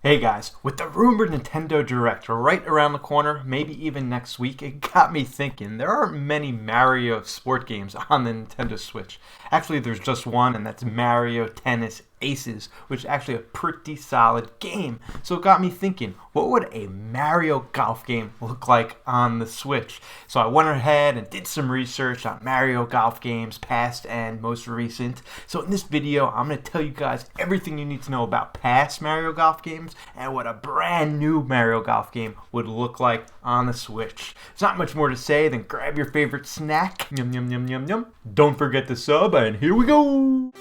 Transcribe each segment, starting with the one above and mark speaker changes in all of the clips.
Speaker 1: Hey guys, with the rumored Nintendo Direct right around the corner, maybe even next week, it got me thinking there aren't many Mario sport games on the Nintendo Switch. Actually, there's just one, and that's Mario Tennis Aces, which is actually a pretty solid game. So it got me thinking, what would a Mario Golf game look like on the Switch? So I went ahead and did some research on Mario Golf games, past and most recent. So in this video, I'm going to tell you guys everything you need to know about past Mario Golf games and what a brand new Mario Golf game would look like on the Switch. There's not much more to say than grab your favorite snack, yum yum yum yum yum. Don't forget to sub, and here we go!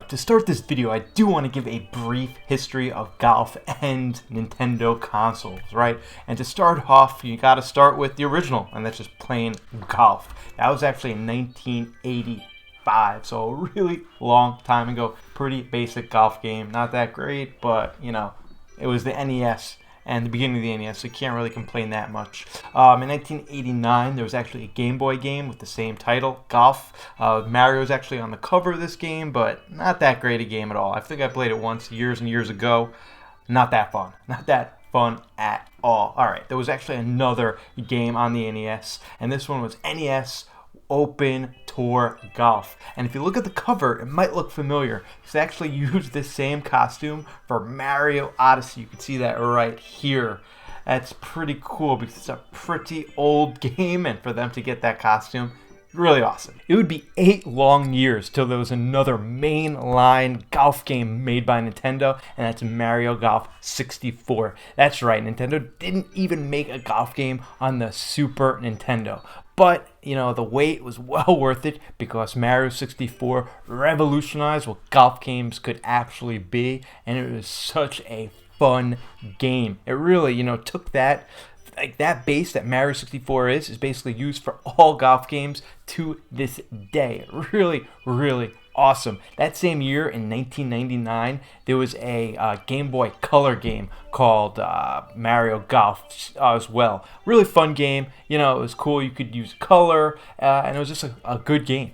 Speaker 1: To start this video, I do want to give a brief history of golf and Nintendo consoles, right? And to start off, you got to start with the original, and that's just plain golf. That was actually in 1985, so a really long time ago. Pretty basic golf game, not that great, but it was the NES and the beginning of the NES, so you can't really complain that much. In 1989, there was actually a Game Boy game with the same title, Golf. Mario's actually on the cover of this game, but not that great a game at all. I think I played it once years and years ago. Not that fun. Not that fun at all. Alright, there was actually another game on the NES, and this one was NES Open Tour Golf. And if you look at the cover, it might look familiar. It's actually used this same costume for Mario Odyssey. You can see that right here. That's pretty cool because it's a pretty old game, and for them to get that costume, really awesome. It would be 8 long years till there was another mainline golf game made by Nintendo, and that's Mario Golf 64. That's right, Nintendo didn't even make a golf game on the Super Nintendo. But, the wait was well worth it because Mario 64 revolutionized what golf games could actually be, and it was such a fun game. It really, took that base that Mario 64 is basically used for all golf games to this day. Really, really awesome. That same year in 1999, there was a Game Boy Color game called Mario Golf as well. Really fun game. It was cool. You could use color, and it was just a good game.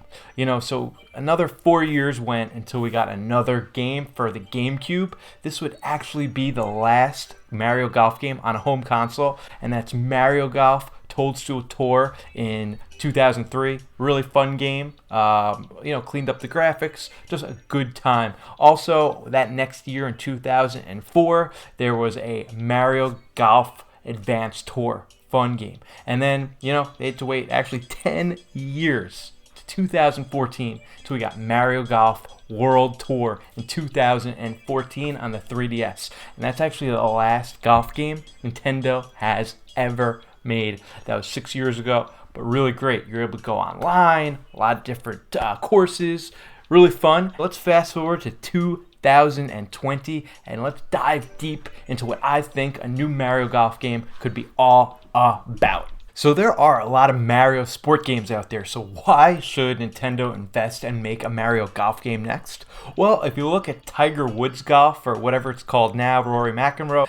Speaker 1: So another 4 years went until we got another game for the GameCube. This would actually be the last Mario Golf game on a home console, and that's Mario Golf Toadstool Tour in 2003. Really fun game. Cleaned up the graphics. Just a good time. Also, that next year in 2004, there was a Mario Golf Advanced Tour. Fun game. And then, they had to wait actually 10 years to 2014 till we got Mario Golf World Tour in 2014 on the 3DS. And that's actually the last golf game Nintendo has ever made. That was 6 years ago, but really great. You're able to go online, a lot of different courses, really fun. Let's fast forward to 2020 and let's dive deep into what I think a new Mario Golf game could be all about. So there are a lot of Mario sport games out there, so why should Nintendo invest and make a Mario Golf game next? Well, if you look at Tiger Woods Golf, or whatever it's called now, Rory McIlroy,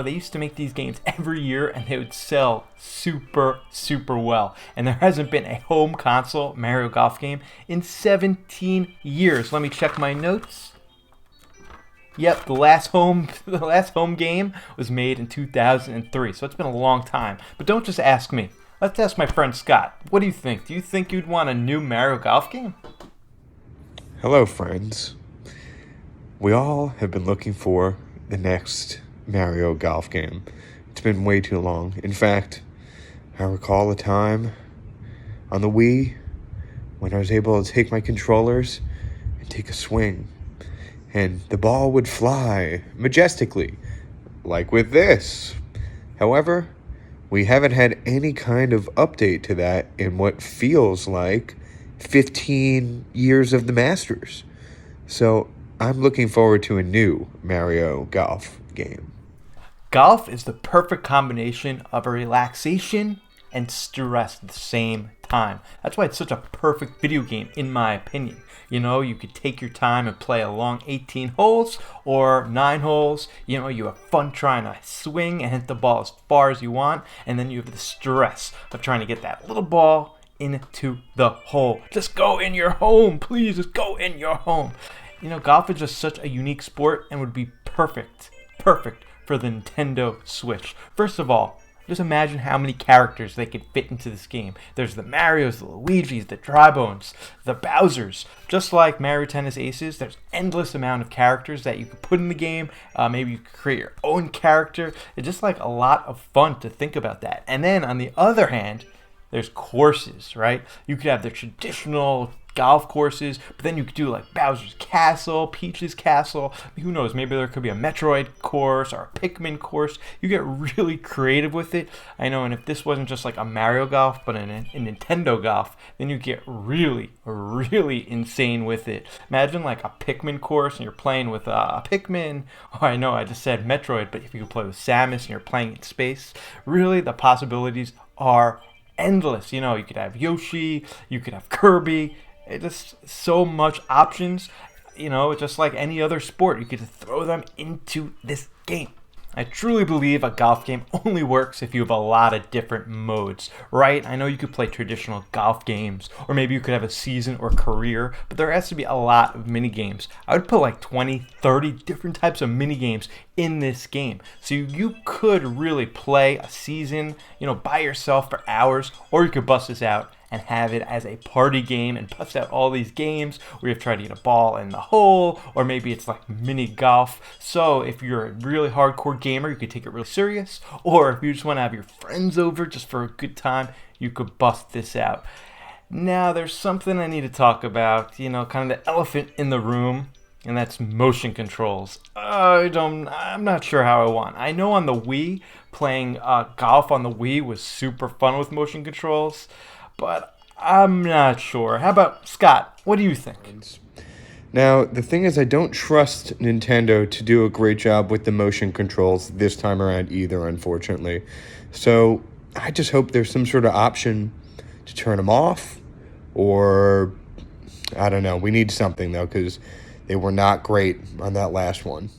Speaker 1: they used to make these games every year and they would sell super, super well. And there hasn't been a home console Mario Golf game in 17 years. Let me check my notes. Yep, the last home game was made in 2003, so it's been a long time. But don't just ask me. Let's ask my friend Scott. What do you think? Do you think you'd want a new Mario Golf game?
Speaker 2: Hello, friends. We all have been looking for the next Mario Golf game. It's been way too long. In fact, I recall a time on the Wii when I was able to take my controllers and take a swing. And the ball would fly majestically, like with this. However, we haven't had any kind of update to that in what feels like 15 years of the Masters. So I'm looking forward to a new Mario Golf game.
Speaker 1: Golf is the perfect combination of a relaxation and stress at the same time. That's why it's such a perfect video game, in my opinion. You know, you could take your time and play a long 18 holes or 9 holes. You know, you have fun trying to swing and hit the ball as far as you want, and then you have the stress of trying to get that little ball into the hole. Just go in your home, please. Just go in your home. You know, golf is just such a unique sport and would be perfect for the Nintendo Switch. First of all, just imagine how many characters they could fit into this game. There's the Marios, the Luigis, the Drybones, the Bowsers. Just like Mario Tennis Aces, there's endless amount of characters that you could put in the game. Maybe you could create your own character. It's just like a lot of fun to think about that. And then on the other hand, there's courses, right? You could have the traditional golf courses, but then you could do like Bowser's Castle, Peach's Castle. Who knows? Maybe there could be a Metroid course or a Pikmin course. You get really creative with it. I know, and if this wasn't just like a Mario Golf, but a Nintendo Golf, then you get really insane with it. Imagine like a Pikmin course and you're playing with a Pikmin. Oh, I know, I just said Metroid, but if you could play with Samus and you're playing in space, really the possibilities are endless. You know, you could have Yoshi, you could have Kirby. It's just so much options. You know, just like any other sport, you could throw them into this game. I truly believe a golf game only works if you have a lot of different modes, right? I know you could play traditional golf games, or maybe you could have a season or career, but there has to be a lot of mini games. I would put like 20, 30 different types of mini games in this game. So you could really play a season, you know, by yourself for hours, or you could bust this out and have it as a party game and bust out all these games where you've tried to get a ball in the hole, or maybe it's like mini golf. So if you're a really hardcore gamer, you could take it real serious, or if you just want to have your friends over just for a good time, you could bust this out. Now there's something I need to talk about, you know, kind of the elephant in the room, and that's motion controls. I'm not sure how I want. I know on the Wii, playing golf on the Wii was super fun with motion controls, but I'm not sure. How about Scott? What do you think?
Speaker 2: Now, the thing is, I don't trust Nintendo to do a great job with the motion controls this time around either, unfortunately. So I just hope there's some sort of option to turn them off, or I don't know. We need something, though, because they were not great on that last one.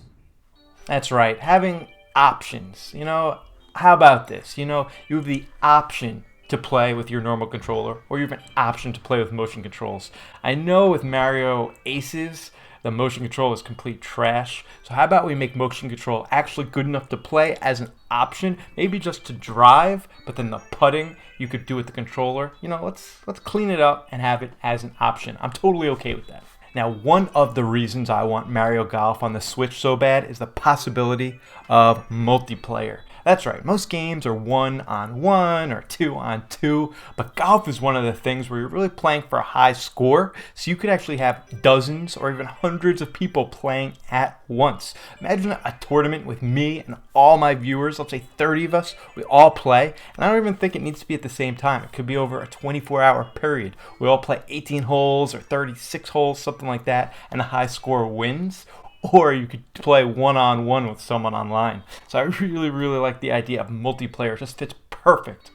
Speaker 1: That's right. Having options. You know, how about this? You know, you have the option to play with your normal controller, or you have an option to play with motion controls. I know with Mario Aces, the motion control is complete trash. So how about we make motion control actually good enough to play as an option, maybe just to drive, but then the putting you could do with the controller. You know, let's clean it up and have it as an option. I'm totally okay with that. Now, one of the reasons I want Mario Golf on the Switch so bad is the possibility of multiplayer. That's right, most games are 1-on-1 or 2-on-2, but golf is one of the things where you're really playing for a high score, so you could actually have dozens or even hundreds of people playing at once. Imagine a tournament with me and all my viewers, let's say 30 of us, we all play, and I don't even think it needs to be at the same time. It could be over a 24-hour period. We all play 18 holes or 36 holes, something like that, and the high score wins. Or you could play 1-on-1 with someone online. So I really like the idea of multiplayer. It just fits perfect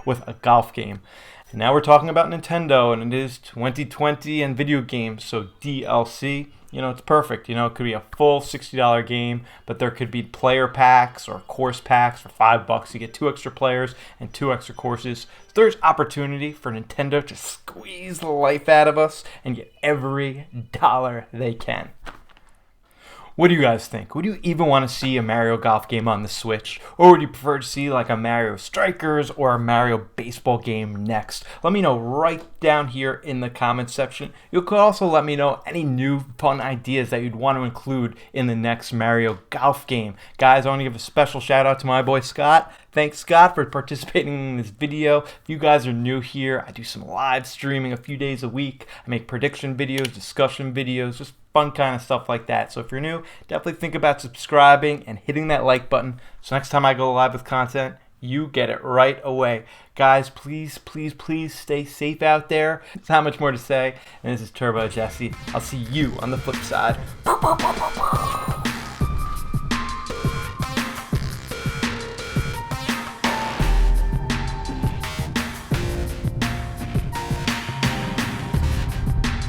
Speaker 1: with a golf game. And now we're talking about Nintendo, and it is 2020 and video games, so DLC, you know, it's perfect. You know, it could be a full $60 game, but there could be player packs or course packs for $5. You get 2 extra players and 2 extra courses. So there's opportunity for Nintendo to squeeze the life out of us and get every dollar they can. What do you guys think? Would you even want to see a Mario Golf game on the Switch? Or would you prefer to see like a Mario Strikers or a Mario Baseball game next? Let me know right down here in the comments section. You could also let me know any new fun ideas that you'd want to include in the next Mario Golf game. Guys, I want to give a special shout out to my boy Scott. Thanks, Scott, for participating in this video. If you guys are new here, I do some live streaming a few days a week. I make prediction videos, discussion videos, just fun kind of stuff like that. So if you're new, definitely think about subscribing and hitting that like button. So next time I go live with content, you get it right away. Guys, please stay safe out there. There's not much more to say. And this is Turbo Jesse. I'll see you on the flip side.